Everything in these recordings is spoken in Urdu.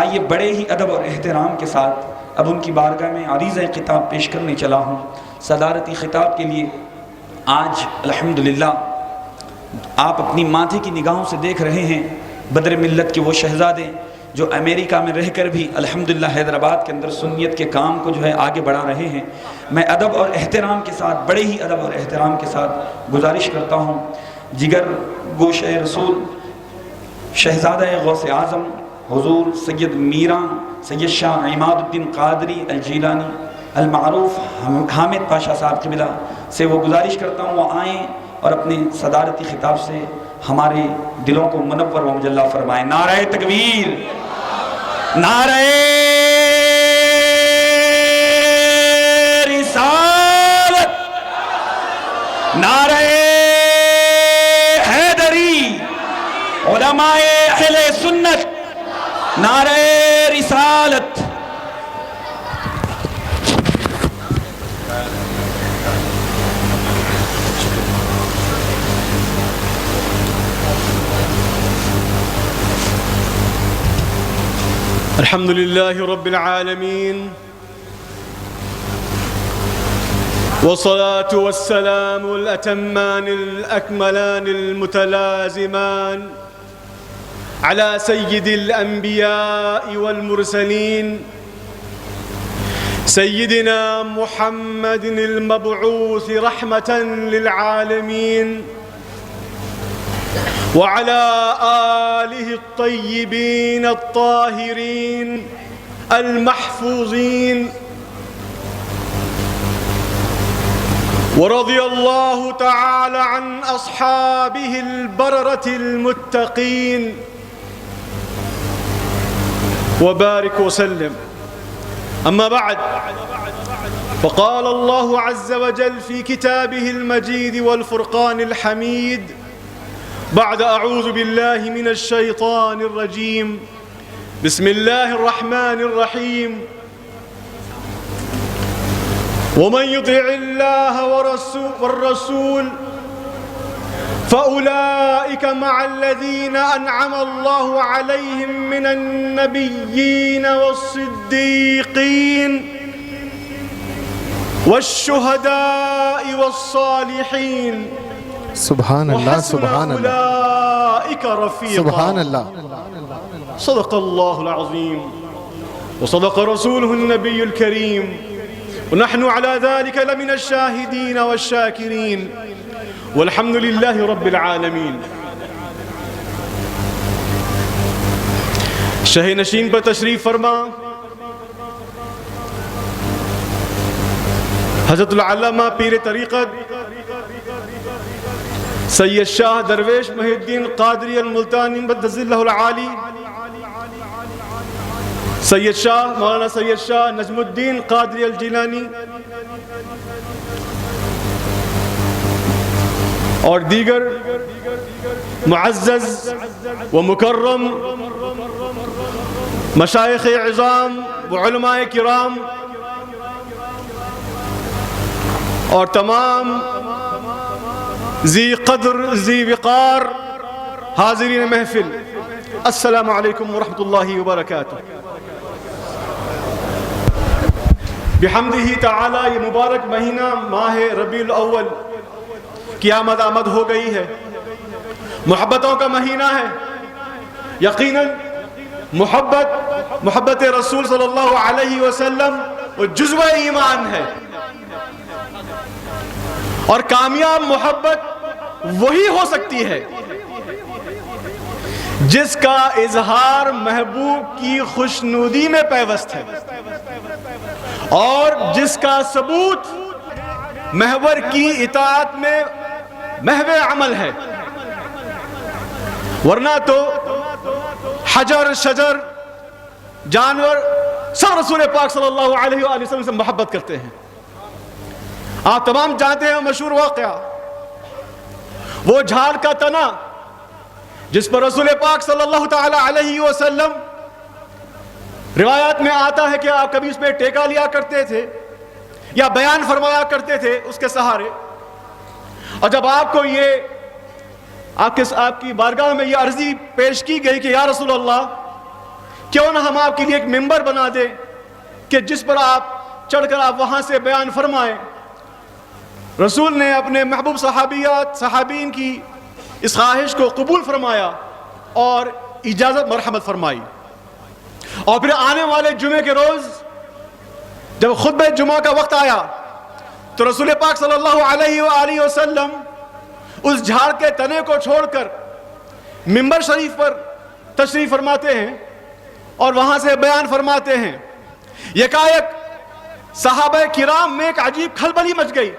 آئیے بڑے ہی ادب اور احترام کے ساتھ اب ان کی بارگاہ میں عریضہ خطاب پیش کرنے چلا ہوں۔ صدارتی خطاب کے لیے آج الحمدللہ آپ اپنی ماتھے کی نگاہوں سے دیکھ رہے ہیں بدر ملت کے وہ شہزادے جو امریکہ میں رہ کر بھی الحمدللہ حیدرآباد کے اندر سنیت کے کام کو آگے بڑھا رہے ہیں۔ میں ادب اور احترام کے ساتھ بڑے ہی ادب اور احترام کے ساتھ گزارش کرتا ہوں جگر گوشہ رسول شہزادہ غوث اعظم حضور سید میران سید شاہ عماد الدین قادری الجیلانی المعروف حامد پاشا صاحب قبلہ سے وہ گزارش کرتا ہوں وہ آئیں اور اپنے صدارتی خطاب سے ہمارے دلوں کو منور و مجلہ فرمائیں۔ نعرہ تکبیر، نعرہ رسالت، نعرہ حیدری، علماء اہل سنت، نعرہ رسالت۔ الحمد لله رب العالمين والصلاة والسلام الأتمان الأكملان المتلازمان على سيد الأنبياء والمرسلين سيدنا محمد المبعوث رحمة للعالمين وعلى آله الطيبين الطاهرين المحفوظين ورضي الله تعالى عن أصحابه البررة المتقين وبارك وسلم. أما بعد، فقال الله عز وجل في كتابه المجيد والفرقان الحميد بعد أعوذ بالله من الشيطان الرجيم بسم الله الرحمن الرحيم ومن يطع الله والرسول فأولئك مع الذين أنعم الله عليهم من النبيين والصديقين والشهداء والصالحين سبحان اللہ سبحان اللہ أولئك رفيقا. سبحان اللہ. صدق الله العظيم وصدق رسوله النبي الكريم ونحن على ذلك لمن الشاهدين والشاكرين والحمد لله رب العالمين. شہ نشین پر تشریف فرما حضرت العلامہ پیر طریقت سید شاہ درویش محی الدین قادری الملتانی مقدس اللہ العالی، سید شاہ مولانا سید شاہ نجم الدین قادری الجیلانی اور دیگر معزز و مکرم مشائخ عظام و علماء کرام اور تمام ذی قدر ذی وقار حاضرین محفل، السلام علیکم ورحمۃ اللہ وبرکاتہ. بحمدہ تعالی یہ مبارک مہینہ ماہ ربیع الاول کی آمد ہو گئی ہے. محبتوں کا مہینہ ہے. یقیناً محبت رسول صلی اللہ علیہ وسلم وہ جزو ایمان ہے، اور کامیاب محبت وہی ہو سکتی ہے جس کا اظہار محبوب کی خوشنودی میں پیوست ہے اور جس کا ثبوت محور کی اطاعت میں محو عمل ہے. ورنہ تو حجر شجر جانور سب رسول پاک صلی اللہ علیہ وآلہ وسلم سے محبت کرتے ہیں. آپ تمام جانتے ہیں مشہور واقعہ، وہ جھاڑ کا تنا جس پر رسول پاک صلی اللہ تعالی علیہ وسلم روایات میں آتا ہے کہ آپ کبھی اس پہ ٹیکا لیا کرتے تھے یا بیان فرمایا کرتے تھے اس کے سہارے. اور جب آپ کو یہ آپ کی بارگاہ میں یہ عرضی پیش کی گئی کہ یا رسول اللہ کیوں نہ ہم آپ کے لیے ایک ممبر بنا دیں کہ جس پر آپ چڑھ کر آپ وہاں سے بیان فرمائیں۔ رسول نے اپنے محبوب صحابین کی اس خواہش کو قبول فرمایا اور اجازت مرحمت فرمائی۔ اور پھر آنے والے جمعے کے روز جب خطبہ جمعہ کا وقت آیا تو رسول پاک صلی اللہ علیہ وآلہ وسلم اس جھاڑ کے تنے کو چھوڑ کر ممبر شریف پر تشریف فرماتے ہیں اور وہاں سے بیان فرماتے ہیں۔ یکایک صحابہ کرام میں ایک عجیب کھلبلی مچ گئی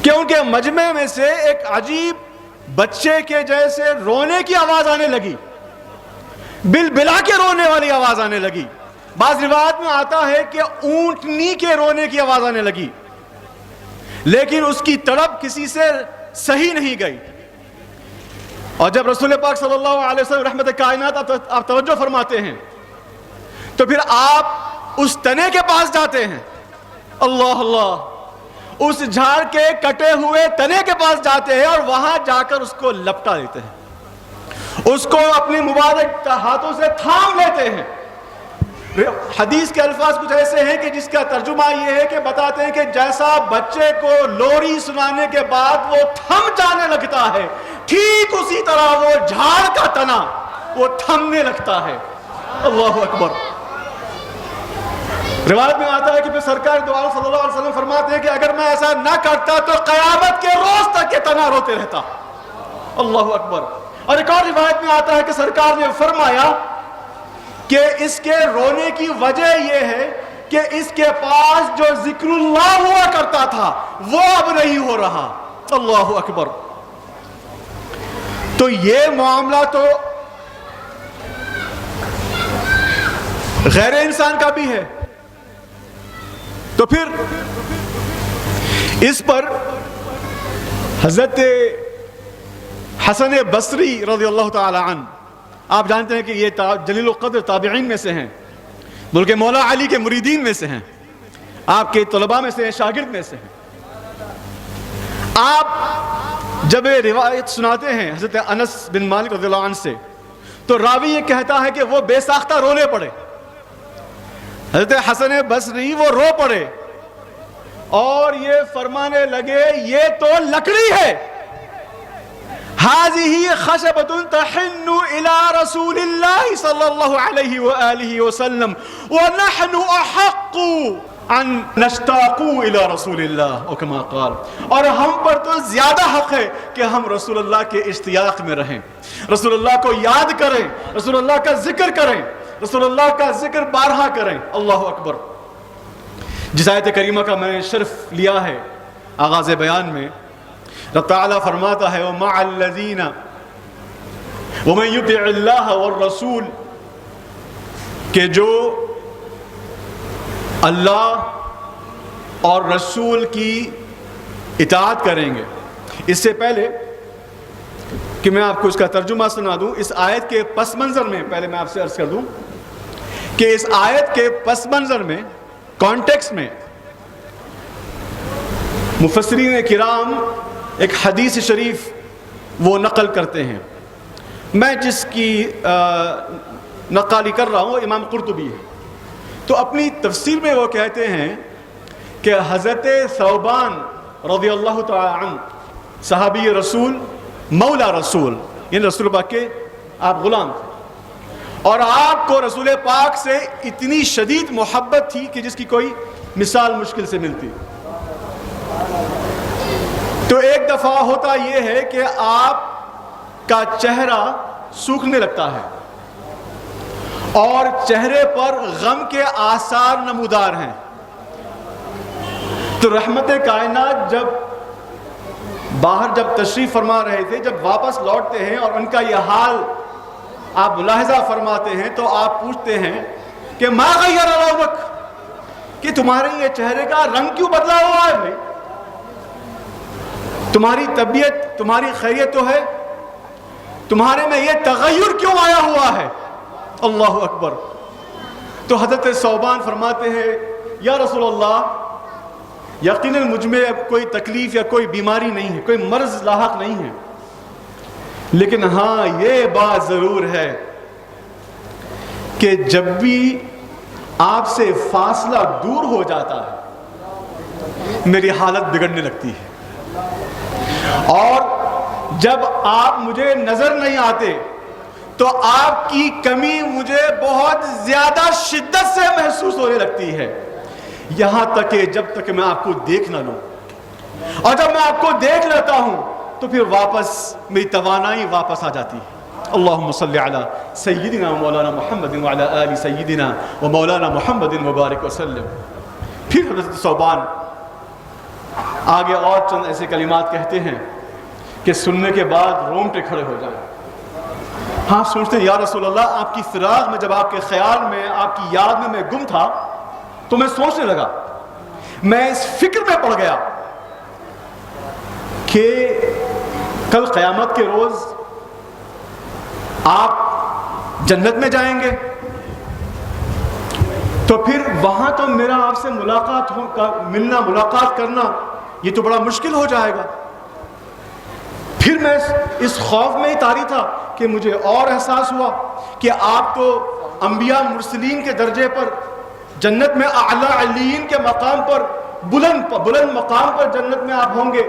کہ ان کے مجمع میں سے ایک عجیب بچے کے جیسے رونے کی آواز آنے لگی، بل بلا کے رونے والی آواز آنے لگی۔ بعض روایت میں آتا ہے کہ اونٹنی کے رونے کی آواز آنے لگی، لیکن اس کی تڑپ کسی سے صحیح نہیں گئی۔ اور جب رسول پاک صلی اللہ علیہ وسلم رحمت کائنات آپ توجہ فرماتے ہیں تو پھر آپ اس تنے کے پاس جاتے ہیں، اللہ اللہ، اس جھاڑ کے کٹے ہوئے تنے کے پاس جاتے ہیں اور وہاں جا کر اس کو لپٹا دیتے ہیں، اس کو اپنی مبارک ہاتھوں سے تھام لیتے ہیں۔ حدیث کے الفاظ کچھ ایسے ہیں کہ جس کا ترجمہ یہ ہے کہ بتاتے ہیں کہ جیسا بچے کو لوری سنانے کے بعد وہ تھم جانے لگتا ہے، ٹھیک اسی طرح وہ جھاڑ کا تنا وہ تھمنے لگتا ہے۔ اللہ اکبر۔ روایت میں آتا ہے کہ پھر سرکار دو عالم صلی اللہ علیہ وسلم فرماتے ہیں کہ اگر میں ایسا نہ کرتا تو قیامت کے روز تک یہ تنا روتے رہتا۔ اللہ اکبر۔ اور ایک اور روایت میں آتا ہے کہ سرکار نے فرمایا کہ اس کے رونے کی وجہ یہ ہے کہ اس کے پاس جو ذکر اللہ ہوا کرتا تھا وہ اب نہیں ہو رہا۔ اللہ اکبر۔ تو یہ معاملہ تو غیر انسان کا بھی ہے، تو پھر اس پر حضرت حسن بصری رضی اللہ تعالی عنہ، آپ جانتے ہیں کہ یہ جلیل القدر تابعین میں سے ہیں، بلکہ مولا علی کے مریدین میں سے ہیں، آپ کے طلباء میں سے ہیں، شاگرد میں سے ہیں۔ آپ جب یہ روایت سناتے ہیں حضرت انس بن مالک رضی اللہ عنہ سے تو راوی یہ کہتا ہے کہ وہ بے ساختہ رونے پڑے۔ حضرت حسن بصری وہ رو پڑے اور یہ فرمانے لگے یہ تو لکڑی ہے، هذه خشبة تحن إلى رسول الله صلى الله عليه وآله وسلم ونحن أحق أن نشتاق إلى رسول الله أو كما قال، اور ہم پر تو زیادہ حق ہے کہ ہم رسول اللہ کے اشتیاق میں رہیں، رسول اللہ کو یاد کریں، رسول اللہ کا ذکر کریں، رسول اللہ کا ذکر بارہا کریں۔ اللہ اکبر۔ جس آیت کریمہ کا میں نے شرف لیا ہے آغاز بیان میں، رب تعالیٰ فرماتا ہے وَمَعَ الَّذِينَ وَمَنْ يُطِعِ اللَّهَ وَالرَّسُولِ، کہ جو اللہ اور رسول کی اطاعت کریں گے۔ اس سے پہلے کہ میں آپ کو اس کا ترجمہ سنا دوں، اس آیت کے پس منظر میں پہلے میں آپ سے عرض کر دوں کہ اس آیت کے پس منظر میں، کانٹیکسٹ میں، مفسرین کرام ایک حدیث شریف وہ نقل کرتے ہیں۔ میں جس کی نقالی کر رہا ہوں امام قرطبی ہے، تو اپنی تفسیر میں وہ کہتے ہیں کہ حضرت ثوبان رضی اللہ تعالی عنہ صحابی رسول، مولا رسول، یعنی رسول پاک کے آپ غلام تھے، اور آپ کو رسول پاک سے اتنی شدید محبت تھی کہ جس کی کوئی مثال مشکل سے ملتی۔ تو ایک دفعہ ہوتا یہ ہے کہ آپ کا چہرہ سوکھنے لگتا ہے اور چہرے پر غم کے آثار نمودار ہیں۔ تو رحمت کائنات جب باہر جب تشریف فرما رہے تھے، جب واپس لوٹتے ہیں اور ان کا یہ حال آپ ملاحظہ فرماتے ہیں تو آپ پوچھتے ہیں کہ ما غیر لونک، کہ تمہارے یہ چہرے کا رنگ کیوں بدلا ہوا ہے بھائی؟ تمہاری طبیعت، تمہاری خیریت تو ہے، تمہارے میں یہ تغیر کیوں آیا ہوا ہے؟ اللہ اکبر۔ تو حضرت ثوبان فرماتے ہیں یا رسول اللہ، یقیناً مجھ میں اب کوئی تکلیف یا کوئی بیماری نہیں ہے، کوئی مرض لاحق نہیں ہے، لیکن ہاں یہ بات ضرور ہے کہ جب بھی آپ سے فاصلہ دور ہو جاتا ہے میری حالت بگڑنے لگتی ہے، اور جب آپ مجھے نظر نہیں آتے تو آپ کی کمی مجھے بہت زیادہ شدت سے محسوس ہونے لگتی ہے، یہاں تک کہ جب تک میں آپ کو دیکھ نہ لوں، اور جب میں آپ کو دیکھ لیتا ہوں تو پھر واپس میری توانائی واپس آ جاتی ہے۔ اللہم صلی علی سیدنا مولانا محمد وعلی آل سیدنا و مولانا محمد مبارک وسلم۔ پھر حضرت ثوبان آگے اور چند ایسے کلمات کہتے ہیں کہ سننے کے بعد رونگٹے کھڑے ہو جائیں۔ ہاں سوچتے ہیں یا رسول اللہ آپ کی فراق میں، جب آپ کے خیال میں، آپ کی یاد میں گم تھا تو میں سوچنے لگا، میں اس فکر میں پڑ گیا کہ کل قیامت کے روز آپ جنت میں جائیں گے تو پھر وہاں تو میرا آپ سے ملاقات کرنا یہ تو بڑا مشکل ہو جائے گا۔ پھر میں اس خوف میں ہی طاری تھا کہ مجھے اور احساس ہوا کہ آپ تو انبیاء مرسلین کے درجے پر جنت میں اعلیٰ علیین کے مقام پر بلند مقام پر جنت میں آپ ہوں گے،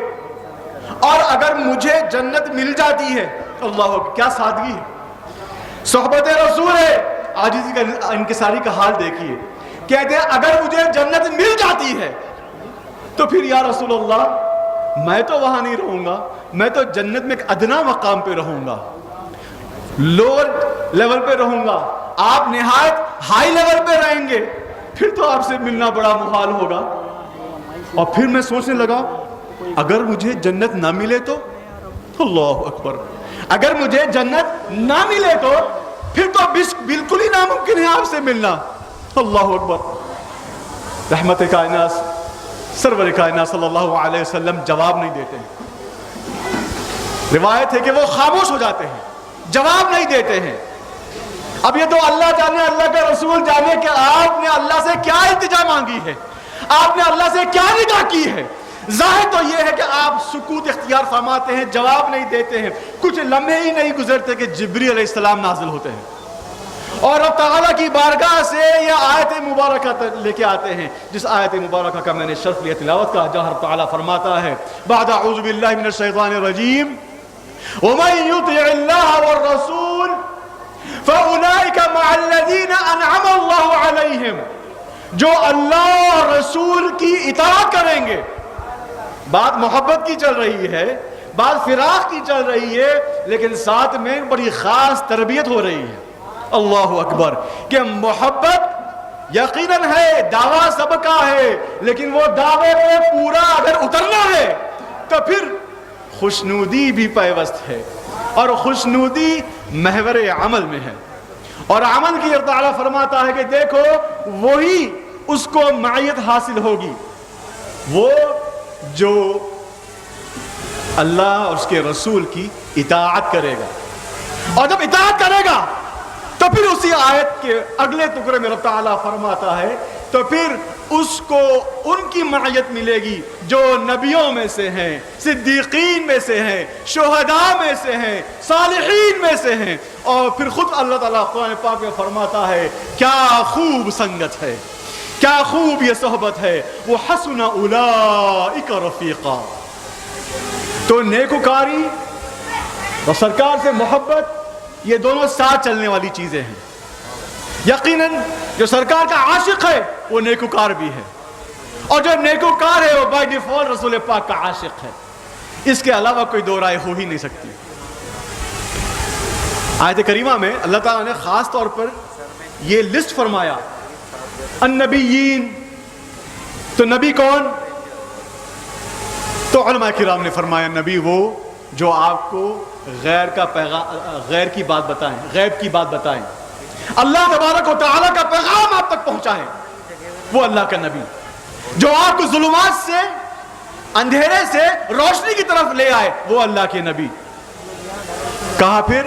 اور اگر مجھے جنت مل جاتی ہے، اللہ کیا سادگی ہے، صحبت رسول ہے، عاجزی کا انکساری کا حال دیکھیے، کہتے ہیں اگر مجھے جنت مل جاتی ہے تو پھر یا رسول اللہ میں تو وہاں نہیں رہوں گا، میں تو جنت میں ایک ادنا مقام پہ رہوں گا، لوور لیول پہ رہوں گا، آپ نہایت ہائی لیول پہ رہیں گے، پھر تو آپ سے ملنا بڑا محال ہوگا۔ اور پھر میں سوچنے لگا اگر مجھے جنت نہ ملے تو، اللہ اکبر، اگر مجھے جنت نہ ملے تو پھر تو بالکل ہی ناممکن ہے آپ سے ملنا، اللہ اکبر۔ رحمت کائنات سرور کائنات صلی اللہ علیہ وسلم جواب نہیں دیتے ہیں، روایت ہے کہ وہ خاموش ہو جاتے ہیں، جواب نہیں دیتے ہیں۔ اب یہ تو اللہ جانے، اللہ کا رسول جانے کہ آپ نے اللہ سے کیا التجا مانگی ہے، آپ نے اللہ سے کیا ندا کی ہے۔ ظاہر تو یہ ہے کہ آپ سکوت اختیار فرماتے ہیں، جواب نہیں دیتے ہیں، کچھ لمحے ہی نہیں گزرتے کہ جبریل علیہ السلام نازل ہوتے ہیں اور رب تعالیٰ کی بارگاہ سے یہ آیت مبارکہ لے کے آتے ہیں، جس آیت مبارکہ کا میں نے شرف لیا تلاوت کا، جہاں رب تعالیٰ فرماتا ہے بعد اعوذ باللہ من الشیطان الرجیم وَمَن يُطِعِ اللَّهَ وَالرَّسُولَ فَأُولَئِكَ مَعَ الَّذِينَ أَنْعَمَ اللَّهُ عَلَيْهِمْ، جو اللہ اور رسول کی اطاعت کریں گے۔ بات محبت کی چل رہی ہے، بات فراق کی چل رہی ہے، لیکن ساتھ میں بڑی خاص تربیت ہو رہی ہے، اللہ اکبر، کہ محبت یقیناً ہے، دعویٰ سب کا ہے، لیکن وہ دعوے پہ پورا اگر اترنا ہے تو پھر خوشنودی بھی پیوست ہے، اور خوشنودی محور عمل میں ہے، اور عمل کی اللہ تعالیٰ فرماتا ہے کہ دیکھو وہی اس کو معیت حاصل ہوگی، وہ جو اللہ اور اس کے رسول کی اطاعت کرے گا، اور جب اطاعت کرے گا تو پھر اسی آیت کے اگلے ٹکڑے میں رب تعالیٰ فرماتا ہے تو پھر اس کو ان کی معیت ملے گی جو نبیوں میں سے ہیں، صدیقین میں سے ہیں، شہداء میں سے ہیں، صالحین میں سے ہیں، اور پھر خود اللہ تعالیٰ قرآن پاک میں فرماتا ہے کیا خوب سنگت ہے، کیا خوب یہ صحبت ہے، وہ حسن اولئک رفیقا۔ تو نیکوکاری اور سرکار سے محبت یہ دونوں ساتھ چلنے والی چیزیں ہیں۔ یقیناً جو سرکار کا عاشق ہے وہ نیکوکار بھی ہے، اور جو نیکوکار ہے وہ بائی ڈیفالٹ رسول پاک کا عاشق ہے، اس کے علاوہ کوئی دو رائے ہو ہی نہیں سکتی۔ آیت کریمہ میں اللہ تعالیٰ نے خاص طور پر یہ لسٹ فرمایا النبیین، تو نبی کون؟ تو علماء کرام نے فرمایا نبی وہ جو آپ کو غیر کی بات بتائیں، غیب کی بات بتائیں، اللہ تبارک و تعالیٰ کا پیغام آپ تک پہنچائیں، وہ اللہ کا نبی، جو آپ کو ظلمات سے، اندھیرے سے روشنی کی طرف لے آئے، وہ اللہ کے نبی۔ کہا پھر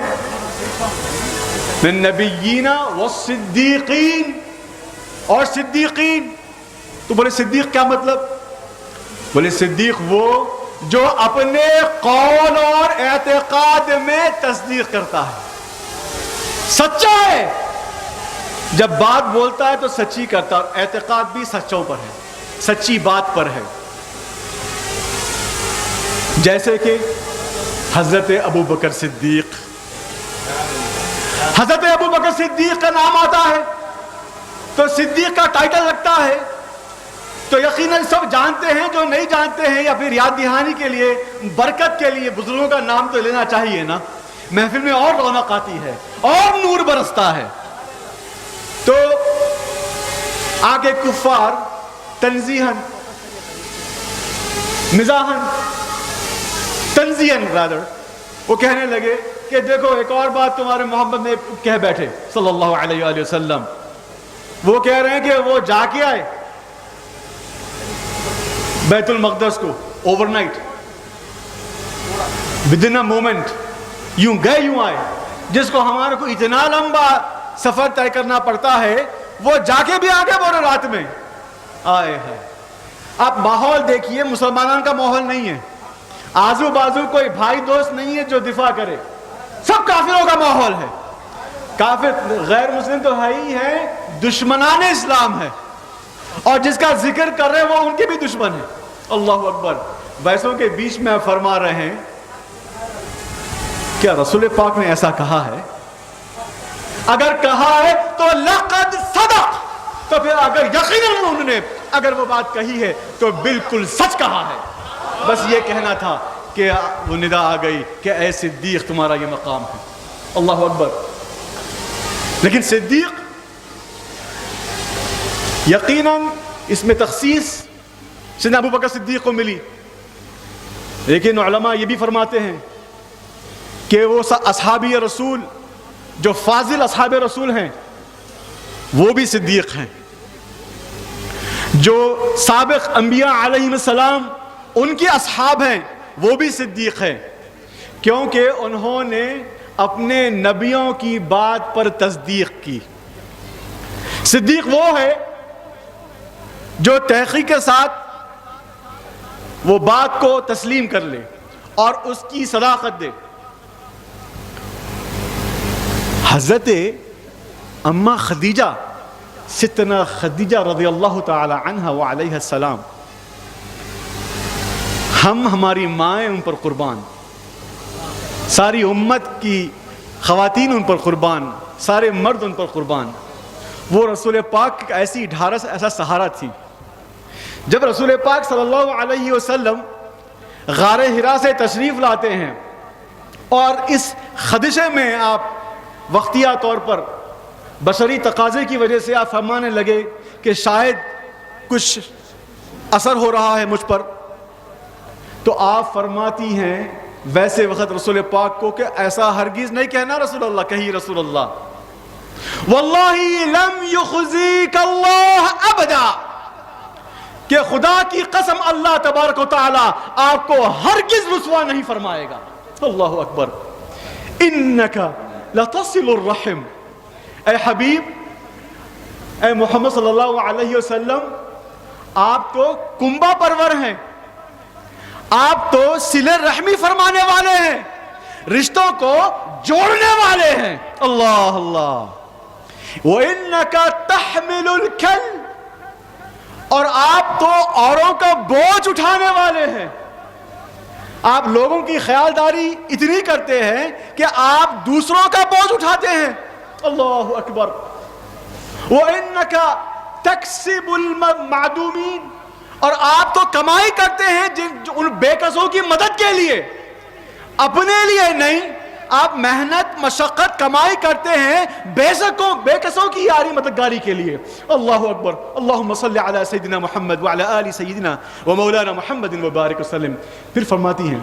من نبیین والصدیقین، اور صدیقین، تو بولے صدیق کیا مطلب؟ بولے صدیق وہ جو اپنے قول اور اعتقاد میں تصدیق کرتا ہے، سچا ہے، جب بات بولتا ہے تو سچی کرتا، اور اعتقاد بھی سچوں پر ہے، سچی بات پر ہے. جیسے کہ حضرت ابو بکر صدیق، حضرت ابو بکر صدیق کا نام آتا ہے تو صدیق کا ٹائٹل لگتا ہے تو یقیناً سب جانتے ہیں، جو نہیں جانتے ہیں یا پھر یاد دہانی کے لیے، برکت کے لیے بزرگوں کا نام تو لینا چاہیے نا، محفل میں اور رونق آتی ہے اور نور برستا ہے. تو آگے کفار تنزیہاً، مزاحاً، تنزیہاً رادر وہ کہنے لگے کہ دیکھو ایک اور بات تمہارے محمد نے کہہ بیٹھے صلی اللہ علیہ وآلہ وسلم. وہ کہہ رہے ہیں کہ وہ جا کے آئے بیت المقدس کو over night, within a moment, یوں گئے یوں آئے. جس کو ہمارے کو اتنا لمبا سفر طے کرنا پڑتا ہے وہ جا کے بھی آگے بڑھے رات میں آئے ہیں. آپ ماحول دیکھیے، مسلمانوں کا ماحول نہیں ہے، آزو بازو کوئی بھائی دوست نہیں ہے جو دفاع کرے، سب کافروں کا ماحول ہے. کافر غیر مسلم تو ہے ہی ہے، دشمنان اسلام ہے، اور جس کا ذکر کر رہے ہیں وہ ان کے بھی دشمن ہیں. اللہ اکبر. ویسوں کے بیچ میں فرما رہے ہیں کیا رسول پاک نے ایسا کہا ہے؟ اگر کہا ہے تو لقد صدق، تو پھر اگر یقیناً انہوں نے اگر وہ بات کہی ہے تو بالکل سچ کہا ہے. بس یہ کہنا تھا کہ وہ ندا آ گئی کہ اے صدیق تمہارا یہ مقام ہے. اللہ اکبر. لیکن صدیق یقیناً اس میں تخصیص سیدنا ابو بکر صدیق کو ملی، لیکن علماء یہ بھی فرماتے ہیں کہ وہ اصحابی رسول جو فاضل اصحاب رسول ہیں وہ بھی صدیق ہیں، جو سابق انبیاء علیہ السلام ان کے اصحاب ہیں وہ بھی صدیق ہیں، کیونکہ انہوں نے اپنے نبیوں کی بات پر تصدیق کی. صدیق وہ ہے جو تحقیق کے ساتھ وہ بات کو تسلیم کر لے اور اس کی صداقت دے. حضرت اماں خدیجہ، ستنا خدیجہ رضی اللہ تعالی عنہ وعلیہ السلام، ہماری مائیں ان پر قربان، ساری امت کی خواتین ان پر قربان، سارے مرد ان پر قربان. وہ رسول پاک کی ایسی ڈھارس، ایسا سہارا تھی. جب رسول پاک صلی اللہ علیہ وسلم غار حرا سے تشریف لاتے ہیں اور اس خدشے میں آپ وقتیہ طور پر بشری تقاضے کی وجہ سے آپ فرمانے لگے کہ شاید کچھ اثر ہو رہا ہے مجھ پر، تو آپ فرماتی ہیں ویسے وقت رسول پاک کو کہ ایسا ہرگز نہیں کہنا رسول اللہ، کہی رسول اللہ واللہ لم یخزیک اللہ ابدا، کہ خدا کی قسم اللہ تبارک و تعالی آپ کو ہرگز رسوا نہیں فرمائے گا. اللہ اکبر. انک لتصل الرحم، اے حبیب، اے محمد صلی اللہ علیہ وسلم، آپ تو کنبہ پرور ہیں، آپ تو صلہ رحمی فرمانے والے ہیں، رشتوں کو جوڑنے والے ہیں. اللہ اللہ. وَإِنَّكَ تَحْمِلُ الْكَلْ، اور آپ تو اوروں کا بوجھ اٹھانے والے ہیں. آپ لوگوں کی خیالداری اتنی کرتے ہیں کہ آپ دوسروں کا بوجھ اٹھاتے ہیں. اللہ اکبر. وَإِنَّكَ تَكْسِبُ الْمَعْدُومِينَ، اور آپ تو کمائی کرتے ہیں ان بے کسوں کی مدد کے لیے، اپنے لیے نہیں. آپ محنت مشقت کمائی کرتے ہیں بے کسوں کی یاری مددگاری کے لیے. اللہ اکبر. اللہم صلی علی سیدنا محمد وعلی آل سیدنا و مولانا محمد وبارک وسلم. پھر فرماتی ہیں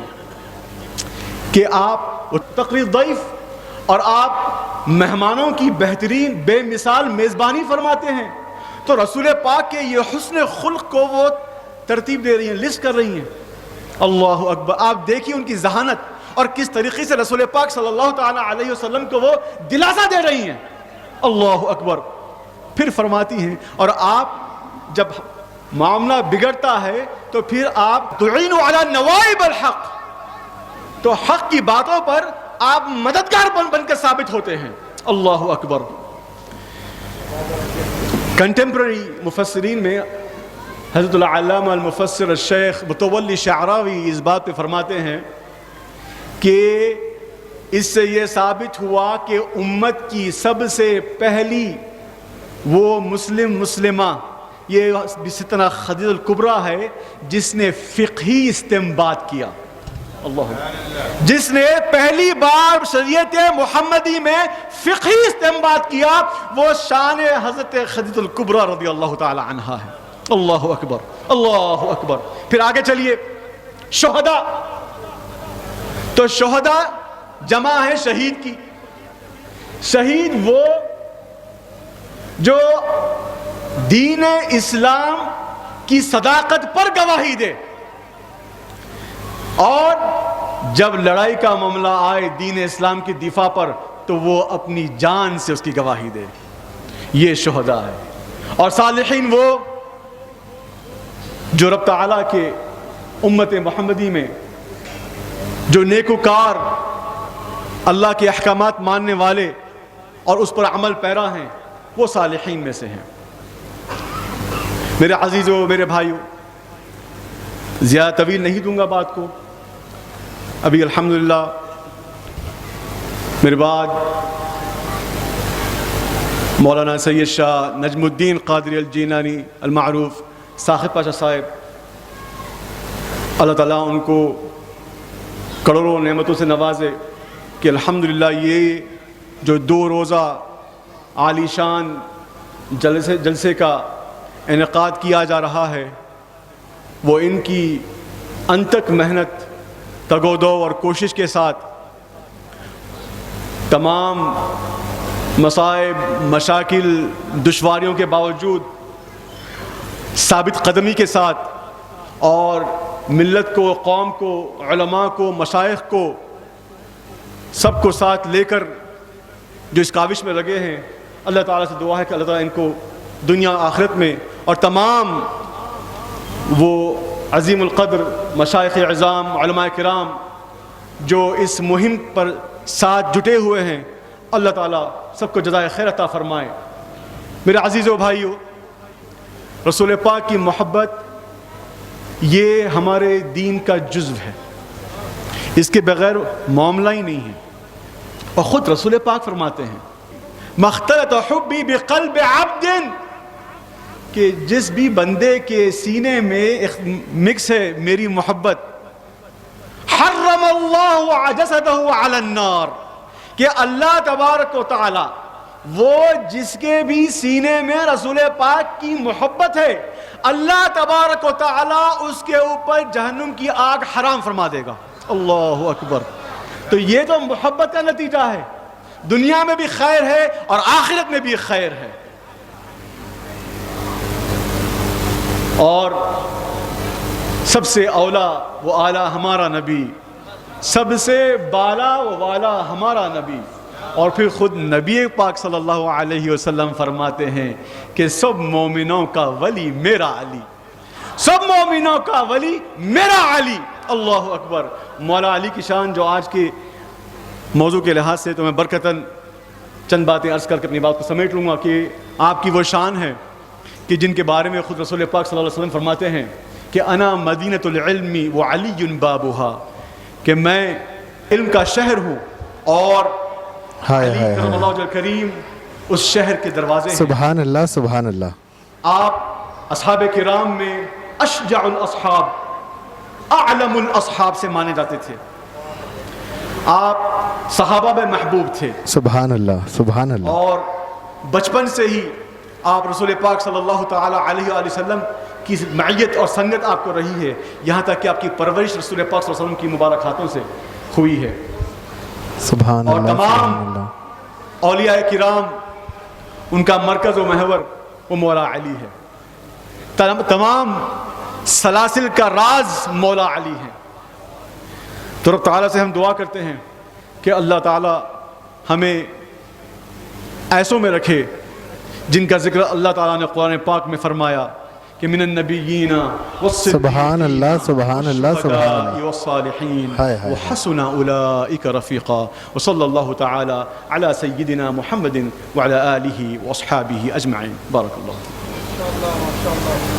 کہ آپ تقریر ضیف اور آپ مہمانوں کی بہترین بے مثال میزبانی فرماتے ہیں. تو رسول پاک کے یہ حسن خلق کو وہ ترتیب دے رہی ہیں، لسٹ کر رہی ہیں. اللہ اکبر. آپ دیکھیے ان کی ذہانت اور کس طریقے سے رسول پاک صلی اللہ تعالی علیہ وسلم کو وہ دلاسا دے رہی ہیں. اللہ اکبر. پھر فرماتی ہیں اور آپ جب معاملہ بگڑتا ہے تو پھر آپ تعین علی نوائب الحق، تو حق کی باتوں پر آپ مددگار بن کر ثابت ہوتے ہیں. اللہ اکبر. کنٹمپرری مفسرین میں حضرت العلامہ المفسر الشیخ متولی شعراوی اس بات پہ فرماتے ہیں کہ اس سے یہ ثابت ہوا کہ امت کی سب سے پہلی وہ مسلمہ یہ ستنا خدیجہ الکبریٰ ہے جس نے فقہی استنباط کیا. اللہ جس نے پہلی بار شریعت محمدی میں فقہی استنباط کیا وہ شان حضرت خدیجہ الکبریٰ رضی اللہ تعالی عنہا ہے. اللہ اکبر اللہ اکبر. پھر آگے چلیے. شہداء، تو شہداء جمع ہے شہید کی. شہید وہ جو دین اسلام کی صداقت پر گواہی دے اور جب لڑائی کا معاملہ آئے دین اسلام کی دفاع پر تو وہ اپنی جان سے اس کی گواہی دے. یہ شہداء ہے. اور صالحین وہ جو رب تعالیٰ کے امت محمدی میں جو نیکوکار اللہ کے احکامات ماننے والے اور اس پر عمل پیرا ہیں وہ صالحین میں سے ہیں. میرے عزیزوں، میرے بھائیوں، زیادہ طویل نہیں دوں گا بات کو. ابھی الحمدللہ میرے بعد مولانا سید شاہ نجم الدین قادری الجیلانی المعروف ساخت پاشا صاحب، اللہ تعالیٰ ان کو کروڑوں نعمتوں سے نوازے کہ الحمدللہ یہ جو 2 روزہ عالی شان جلسے کا انعقاد کیا جا رہا ہے وہ ان کی انتک محنت، تگ و دو اور کوشش کے ساتھ تمام مصائب، مشاکل، دشواریوں کے باوجود ثابت قدمی کے ساتھ اور ملت کو، قوم کو، علماء کو، مشائخ کو سب کو ساتھ لے کر جو اس کاوش میں لگے ہیں، اللہ تعالیٰ سے دعا ہے کہ اللہ تعالیٰ ان کو دنیا آخرت میں اور تمام وہ عظیم القدر مشائخ اعظام، علماء کرام جو اس مہم پر ساتھ جٹے ہوئے ہیں، اللہ تعالیٰ سب کو جزائے خیر عطا فرمائے. میرے عزیزوں بھائیوں، رسول پاک کی محبت یہ ہمارے دین کا جزو ہے، اس کے بغیر معاملہ ہی نہیں ہے. اور خود رسول پاک فرماتے ہیں مختلط حبی بقلب عبد، کہ جس بھی بندے کے سینے میں مکس ہے میری محبت، حرم اللہ جسدہ علی النار، کہ اللہ تبارک و تعالی وہ جس کے بھی سینے میں رسول پاک کی محبت ہے اللہ تبارک و تعالی اس کے اوپر جہنم کی آگ حرام فرما دے گا. اللہ اکبر. تو یہ تو محبت کا نتیجہ ہے، دنیا میں بھی خیر ہے اور آخرت میں بھی خیر ہے. اور سب سے اولا و اعلیٰ ہمارا نبی، سب سے بالا و والا ہمارا نبی. اور پھر خود نبی پاک صلی اللہ علیہ وسلم فرماتے ہیں کہ سب مومنوں کا ولی میرا علی، سب مومنوں کا ولی میرا علی. اللہ اکبر. مولا علی کی شان جو آج کے موضوع کے لحاظ سے تو میں برکتاً چند باتیں عرض کر کے اپنی بات کو سمیٹ لوں گا کہ آپ کی وہ شان ہے کہ جن کے بارے میں خود رسول پاک صلی اللہ علیہ وسلم فرماتے ہیں کہ انا مدینۃ العلم وعلی بابھا، کہ میں علم کا شہر ہوں اور علی کرم اللہ وجہ کریم اس شہر کے دروازے ہیں. سبحان اللہ سبحان اللہ. آپ اصحاب کرام میں اشجع الاصحاب، اعلم الاصحاب سے مانے جاتے تھے. آپ صحابہ میں محبوب تھے. سبحان اللہ سبحان اللہ. اور بچپن سے ہی آپ رسول پاک صلی اللہ تعالی علیہ وآلہ وسلم کی معیت اور سنت آپ کو رہی ہے، یہاں تک کہ آپ کی پرورش رسول پاک صلی اللہ علیہ وسلم کی مبارک ہاتھوں سے ہوئی ہے. سبحان اور اللہ تمام سبحان اللہ. اولیاء کرام ان کا مرکز و محور وہ مولا علی ہے. تمام سلاسل کا راز مولا علی ہے. تو رب تعالیٰ سے ہم دعا کرتے ہیں کہ اللہ تعالیٰ ہمیں ایسوں میں رکھے جن کا ذکر اللہ تعالیٰ نے قرآن پاک میں فرمایا کہ من النبیین سبحان اللہ سبحان اللہ سبحان اللہ والصالحین ہائے ہائے وحسن اولئک رفیقا وصلی اللہ تعالی علی سیدنا محمد وعلی آلہ واصحابہ اجمعین بارک اللہ